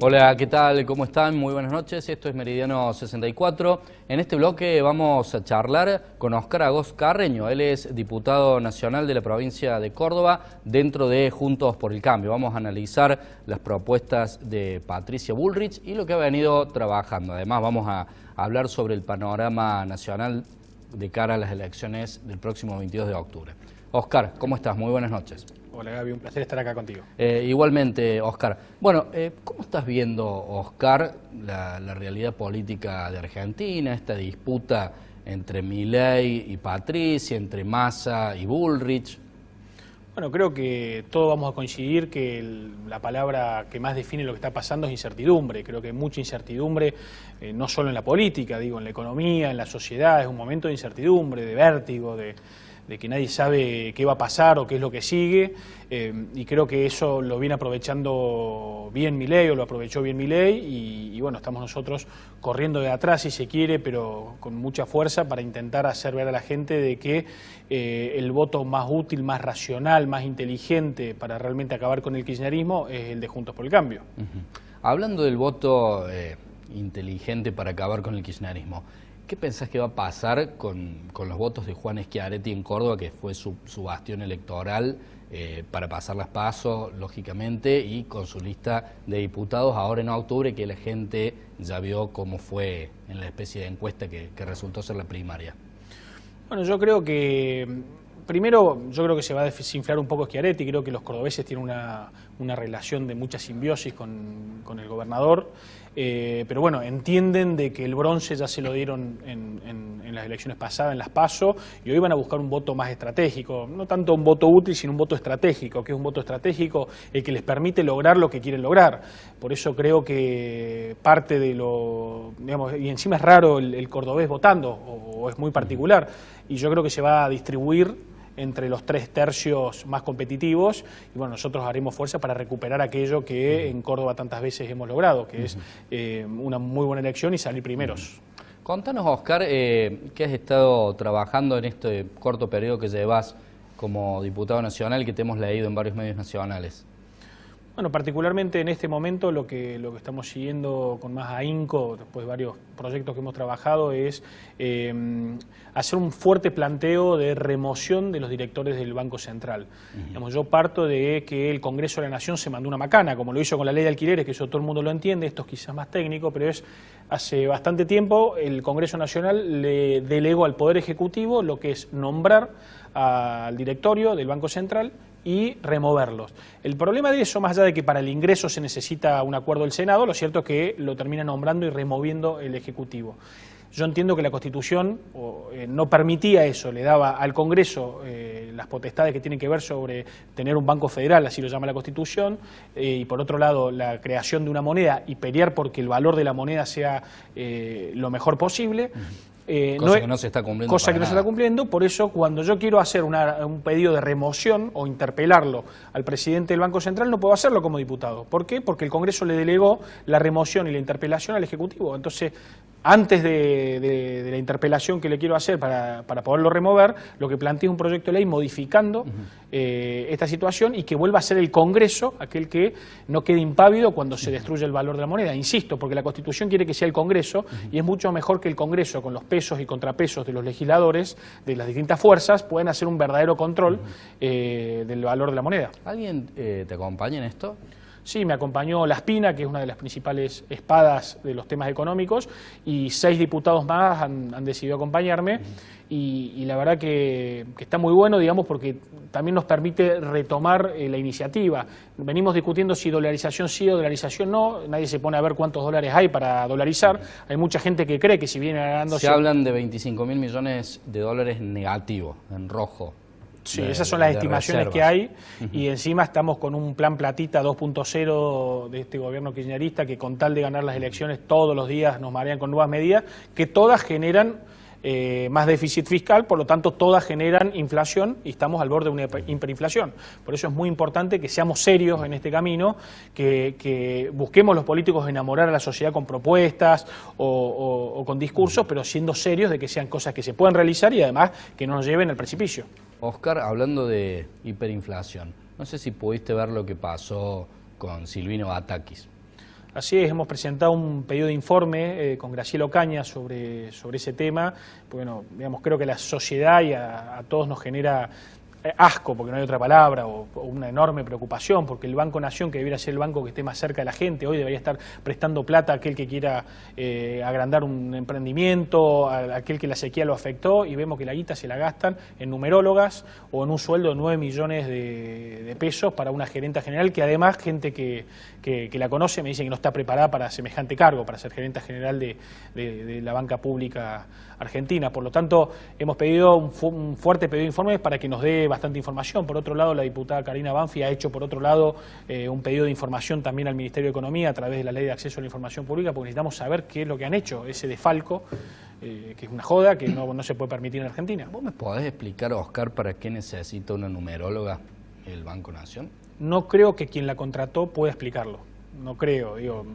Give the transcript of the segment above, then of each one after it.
Hola, ¿qué tal? ¿Cómo están? Muy buenas noches. Esto es Meridiano 64. En este bloque vamos a charlar con Óscar Agos Carreño. Él es diputado nacional de la provincia de Córdoba dentro de Juntos por el Cambio. Vamos a analizar las propuestas de Patricia Bullrich y lo que ha venido trabajando. Además, vamos a hablar sobre el panorama nacional de cara a las elecciones del próximo 22 de octubre. Óscar, ¿cómo estás? Muy buenas noches. Hola Gaby, un placer estar acá contigo. Igualmente, Óscar. Bueno, ¿cómo estás viendo, Óscar, la realidad política de Argentina, esta disputa entre Milei y Patricia, entre Massa y Bullrich? Bueno, creo que todos vamos a coincidir que la palabra que más define lo que está pasando es incertidumbre. Creo que hay mucha incertidumbre, no solo en la política, digo, en la economía, en la sociedad. Es un momento de incertidumbre, de vértigo, de que nadie sabe qué va a pasar o qué es lo que sigue, y creo que eso lo viene aprovechando bien Milei, o lo aprovechó bien Milei, y bueno, estamos nosotros corriendo de atrás si se quiere, pero con mucha fuerza para intentar hacer ver a la gente de que el voto más útil, más racional, más inteligente para realmente acabar con el kirchnerismo es el de Juntos por el Cambio. Hablando del voto inteligente para acabar con el kirchnerismo, ¿qué pensás que va a pasar con los votos de Juan Schiaretti en Córdoba, que fue su bastión electoral para pasar las PASO, lógicamente, y con su lista de diputados ahora en octubre, que la gente ya vio cómo fue en la especie de encuesta que resultó ser la primaria? Bueno, yo creo que, primero, que se va a desinflar un poco Schiaretti. Creo que los cordobeses tienen una relación de mucha simbiosis con el gobernador, pero bueno, entienden de que el bronce ya se lo dieron en las elecciones pasadas, en las PASO, y hoy van a buscar un voto más estratégico, no tanto un voto útil, sino un voto estratégico, que es un voto estratégico el que les permite lograr lo que quieren lograr. Por eso creo que parte de lo, digamos, y encima es raro el cordobés votando, o es muy particular, y yo creo que se va a distribuir entre los 3/3 más competitivos, y bueno, nosotros haremos fuerza para recuperar aquello que en Córdoba tantas veces hemos logrado, que es una muy buena elección y salir primeros. Contanos, Óscar, ¿qué has estado trabajando en este corto periodo que llevas como diputado nacional, que te hemos leído en varios medios nacionales? Bueno, particularmente en este momento lo que estamos siguiendo con más ahínco, después de varios proyectos que hemos trabajado, es hacer un fuerte planteo de remoción de los directores del Banco Central. Digamos, yo parto de que el Congreso de la Nación se mandó una macana, como lo hizo con la ley de alquileres, que eso todo el mundo lo entiende, esto es quizás más técnico, pero es hace bastante tiempo el Congreso Nacional le delegó al Poder Ejecutivo lo que es nombrar al directorio del Banco Central y removerlos. El problema de eso, más allá de que para el ingreso se necesita un acuerdo del Senado, lo cierto es que lo termina nombrando y removiendo el Ejecutivo. Yo entiendo que la Constitución no permitía eso, le daba al Congreso las potestades que tienen que ver sobre tener un banco federal, así lo llama la Constitución, y por otro lado la creación de una moneda y pelear porque el valor de la moneda sea lo mejor posible. Cosa que no se está cumpliendo. Cosa que no se está cumpliendo, por eso cuando yo quiero hacer un pedido de remoción o interpelarlo al presidente del Banco Central, no puedo hacerlo como diputado. ¿Por qué? Porque el Congreso le delegó la remoción y la interpelación al Ejecutivo. Entonces, antes de la interpelación que le quiero hacer para poderlo remover, lo que plantea es un proyecto de ley modificando esta situación y que vuelva a ser el Congreso aquel que no quede impávido cuando se destruye el valor de la moneda. Insisto, porque la Constitución quiere que sea el Congreso y es mucho mejor que el Congreso, con los pesos y contrapesos de los legisladores, de las distintas fuerzas, pueden hacer un verdadero control del valor de la moneda. ¿Alguien te acompaña en esto? Sí, me acompañó La Espina, que es una de las principales espadas de los temas económicos, y 6 diputados más han decidido acompañarme, y la verdad que está muy bueno, digamos, porque también nos permite retomar la iniciativa. Venimos discutiendo si dolarización sí o dolarización no, nadie se pone a ver cuántos dólares hay para dolarizar, hay mucha gente que cree que si viene ganando... Se hablan de 25.000 millones de dólares negativo, en rojo. Sí, esas son las estimaciones que hay, y encima estamos con un plan platita 2.0 de este gobierno kirchnerista que con tal de ganar las elecciones todos los días nos marean con nuevas medidas que todas generan más déficit fiscal, por lo tanto todas generan inflación y estamos al borde de una hiperinflación. Por eso es muy importante que seamos serios en este camino, que busquemos los políticos enamorar a la sociedad con propuestas o con discursos, pero siendo serios de que sean cosas que se puedan realizar y además que no nos lleven al precipicio. Óscar, hablando de hiperinflación, no sé si pudiste ver lo que pasó con Silvino Batakis. Así es, hemos presentado un pedido de informe con Graciela Ocaña sobre ese tema. Bueno, digamos, creo que la sociedad y a todos nos genera asco, porque no hay otra palabra, o una enorme preocupación, porque el Banco Nación, que debería ser el banco que esté más cerca de la gente, hoy debería estar prestando plata a aquel que quiera agrandar un emprendimiento, a aquel que la sequía lo afectó, y vemos que la guita se la gastan en numerólogas o en un sueldo de 9 millones de pesos para una gerenta general, que además gente que la conoce me dice que no está preparada para semejante cargo, para ser gerenta general de la banca pública argentina. Por lo tanto, hemos pedido un fuerte pedido de informes para que nos dé bastante información. Por otro lado, la diputada Karina Banfi ha hecho, por otro lado, un pedido de información también al Ministerio de Economía a través de la Ley de Acceso a la Información Pública, porque necesitamos saber qué es lo que han hecho, ese desfalco, que es una joda que no se puede permitir en Argentina. ¿Vos me podés explicar, Oscar, para qué necesita una numeróloga el Banco Nación? No creo que quien la contrató pueda explicarlo. No creo, digo,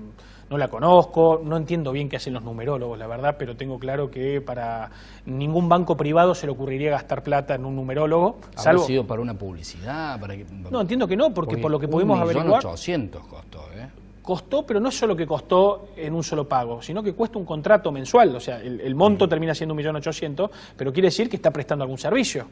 no la conozco, no entiendo bien qué hacen los numerólogos, la verdad, pero tengo claro que para ningún banco privado se le ocurriría gastar plata en un numerólogo. ¿Habrá sido para una publicidad? No, entiendo que no, porque por lo que pudimos averiguar... 1.800.000 costó, ¿eh? Costó, pero no es solo que costó en un solo pago, sino que cuesta un contrato mensual, o sea, el monto termina siendo 1.800.000, pero quiere decir que está prestando algún servicio.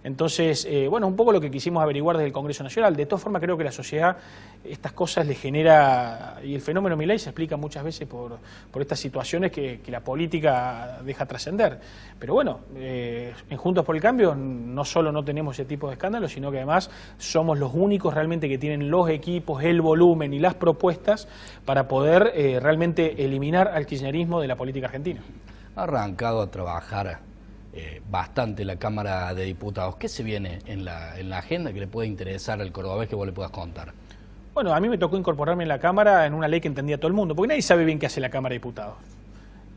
Entonces, bueno, un poco lo que quisimos averiguar desde el Congreso Nacional. De todas formas, creo que la sociedad estas cosas le genera, y el fenómeno Milei se explica muchas veces por estas situaciones que la política deja trascender. Pero bueno, en Juntos por el Cambio no solo no tenemos ese tipo de escándalos, sino que además somos los únicos realmente que tienen los equipos, el volumen y las propuestas para poder realmente eliminar al kirchnerismo de la política argentina. Ha arrancado a trabajar bastante la Cámara de Diputados. ¿Qué se viene en la agenda que le puede interesar al cordobés que vos le puedas contar? Bueno, a mí me tocó incorporarme en la Cámara en una ley que entendía todo el mundo, porque nadie sabe bien qué hace la Cámara de Diputados.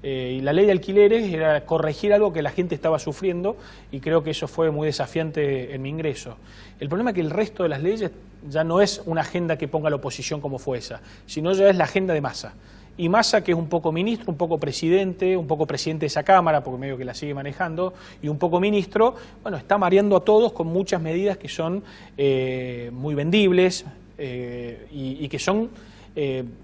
Y la ley de alquileres era corregir algo que la gente estaba sufriendo, y creo que eso fue muy desafiante en mi ingreso. El problema es que el resto de las leyes ya no es una agenda que ponga la oposición como fue esa, sino ya es la agenda de Massa. Y Massa, que es un poco ministro, un poco presidente de esa Cámara, porque medio que la sigue manejando, y un poco ministro, bueno, está mareando a todos con muchas medidas que son muy vendibles y que son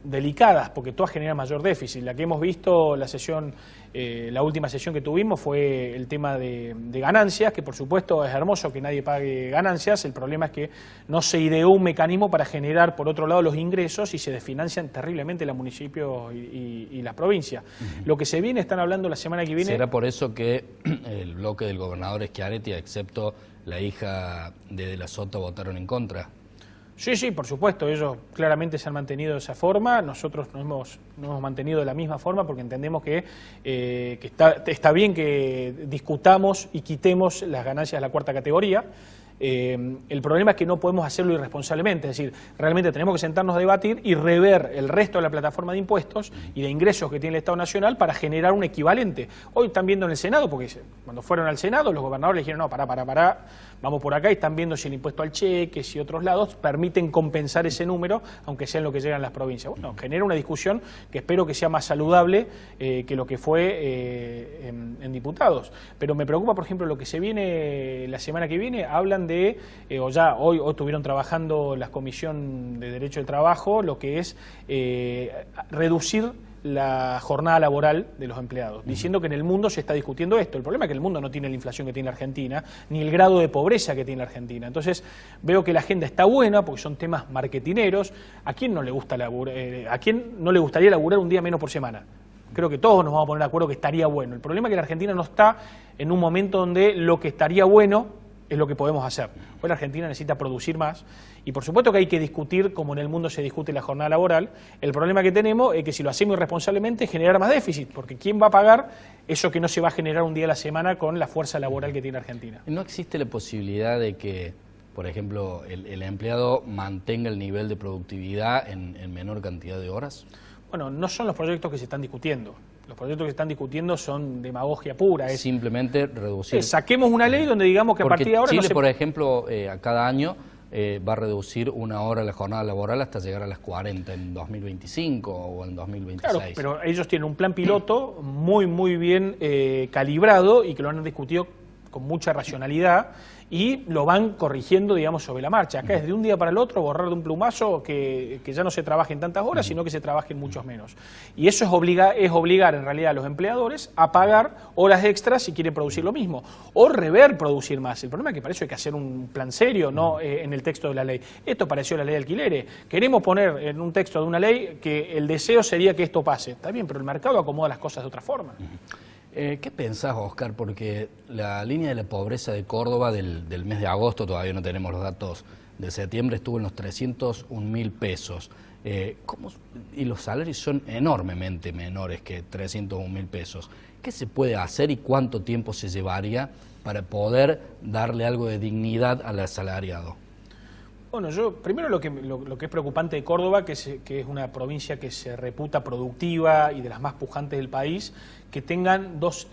delicadas, porque todas generan mayor déficit. La que hemos visto, la última sesión que tuvimos fue el tema de ganancias, que por supuesto es hermoso que nadie pague ganancias. El problema es que no se ideó un mecanismo para generar, por otro lado, los ingresos, y se desfinancian terriblemente los municipios y las provincias. Lo que se viene, están hablando la semana que viene... ¿Será por eso que el bloque del gobernador Schiaretti, excepto la hija de la Sota, votaron en contra? Sí, por supuesto, ellos claramente se han mantenido de esa forma, nosotros nos hemos mantenido de la misma forma, porque entendemos que está bien que discutamos y quitemos las ganancias de la cuarta categoría. El problema es que no podemos hacerlo irresponsablemente, es decir, realmente tenemos que sentarnos a debatir y rever el resto de la plataforma de impuestos y de ingresos que tiene el Estado Nacional para generar un equivalente. Hoy están viendo en el Senado, porque cuando fueron al Senado los gobernadores le dijeron, no, pará, vamos por acá, y están viendo si el impuesto al cheque, si otros lados permiten compensar ese número, aunque sea en lo que llegan las provincias. Bueno, genera una discusión que espero que sea más saludable que lo que fue en diputados. Pero me preocupa, por ejemplo, lo que se viene la semana que viene. Hablan de, hoy estuvieron trabajando la Comisión de Derecho del Trabajo, lo que es reducir la jornada laboral de los empleados, diciendo que en el mundo se está discutiendo esto. El problema es que el mundo no tiene la inflación que tiene la Argentina, ni el grado de pobreza que tiene la Argentina. Entonces veo que la agenda está buena, porque son temas marketineros. ¿A quién no le gusta a quién no le gustaría laburar un día menos por semana? Creo que todos nos vamos a poner de acuerdo que estaría bueno. El problema es que la Argentina no está en un momento donde lo que estaría bueno es lo que podemos hacer. Hoy la Argentina necesita producir más, y por supuesto que hay que discutir, como en el mundo se discute la jornada laboral. El problema que tenemos es que si lo hacemos irresponsablemente, generar más déficit, porque ¿quién va a pagar eso que no se va a generar un día a la semana con la fuerza laboral que tiene Argentina? ¿No existe la posibilidad de que, por ejemplo, el empleado mantenga el nivel de productividad en menor cantidad de horas? Bueno, no son los proyectos que se están discutiendo. Los proyectos que se están discutiendo son demagogia pura. Es simplemente reducir. Saquemos una ley donde digamos que a partir de ahora... Chile, por ejemplo, a cada año va a reducir 1 hora la jornada laboral hasta llegar a las 40 en 2025 o en 2026. Claro, pero ellos tienen un plan piloto muy bien calibrado, y que lo han discutido con mucha racionalidad, y lo van corrigiendo, digamos, sobre la marcha. Acá es de un día para el otro borrar de un plumazo que ya no se trabaje en tantas horas, sino que se trabaje en muchos menos. Y eso es obligar en realidad a los empleadores a pagar horas extras si quieren producir lo mismo, o rever producir más. El problema es que para eso hay que hacer un plan serio, no en el texto de la ley. Esto pareció la ley de alquileres. Queremos poner en un texto de una ley que el deseo sería que esto pase. Está bien, pero el mercado acomoda las cosas de otra forma. ¿Qué pensás, Oscar? Porque la línea de la pobreza de Córdoba del mes de agosto, todavía no tenemos los datos de septiembre, estuvo en los 301.000 pesos. Y los salarios son enormemente menores que 301.000 pesos. ¿Qué se puede hacer y cuánto tiempo se llevaría para poder darle algo de dignidad al asalariado? Bueno, primero lo que es preocupante de Córdoba, que es una provincia que se reputa productiva y de las más pujantes del país, que tengan dos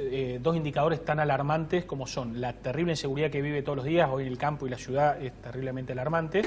indicadores tan alarmantes como son la terrible inseguridad que vive todos los días, hoy el campo y la ciudad es terriblemente alarmante,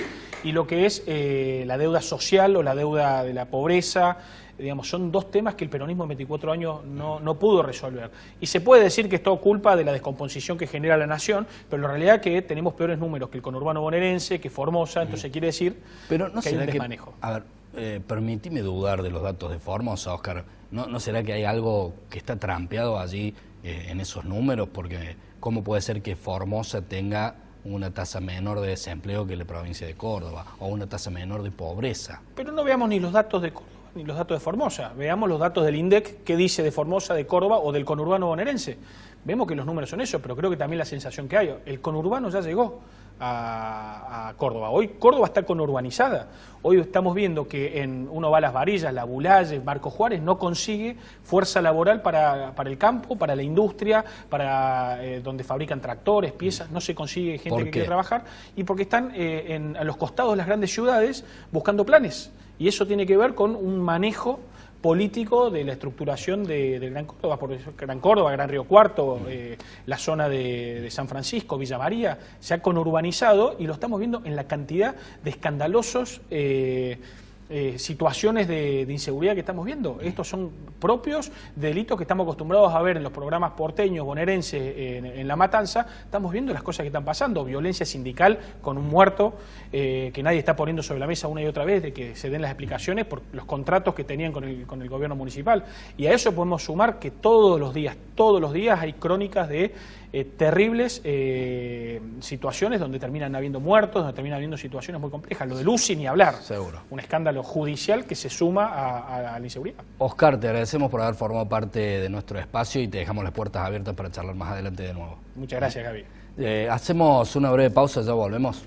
y lo que es la deuda social o la deuda de la pobreza. Digamos, son dos temas que el peronismo en 24 años no pudo resolver. Y se puede decir que es todo culpa de la descomposición que genera la nación, pero la realidad es que tenemos peores números que el conurbano bonaerense, que Formosa, entonces quiere decir pero no que hay un será desmanejo. A ver, permitime dudar de los datos de Formosa, Oscar. ¿No será que hay algo que está trampeado allí en esos números? Porque ¿cómo puede ser que Formosa tenga una tasa menor de desempleo que la provincia de Córdoba o una tasa menor de pobreza? Pero no veamos ni los datos de Córdoba ni los datos de Formosa. Veamos los datos del INDEC que dice de Formosa, de Córdoba o del conurbano bonaerense. Vemos que los números son esos, pero creo que también la sensación que hay. El conurbano ya llegó a Córdoba. Hoy Córdoba está conurbanizada. Hoy estamos viendo que uno va a Las Varillas, La Bulalle, Marcos Juárez, no consigue fuerza laboral para el campo, para la industria, para donde fabrican tractores, piezas, no se consigue gente que quiere trabajar, y porque están a los costados de las grandes ciudades buscando planes. Y eso tiene que ver con un manejo político de la estructuración de Gran Córdoba, por Gran Córdoba, Gran Río Cuarto, la zona de San Francisco, Villa María, se ha conurbanizado y lo estamos viendo en la cantidad de escandalosos situaciones de inseguridad que estamos viendo. Estos son propios de delitos que estamos acostumbrados a ver en los programas porteños, bonaerenses, en La Matanza. Estamos viendo las cosas que están pasando, violencia sindical con un muerto que nadie está poniendo sobre la mesa una y otra vez de que se den las explicaciones por los contratos que tenían con el gobierno municipal. Y a eso podemos sumar que todos los días hay crónicas de terribles situaciones donde terminan habiendo muertos, donde terminan habiendo situaciones muy complejas. Lo de Lucy ni hablar. Seguro. Un escándalo judicial que se suma a la inseguridad. Oscar, te agradecemos por haber formado parte de nuestro espacio y te dejamos las puertas abiertas para charlar más adelante de nuevo. Muchas gracias, Gaby. Hacemos una breve pausa, ya volvemos.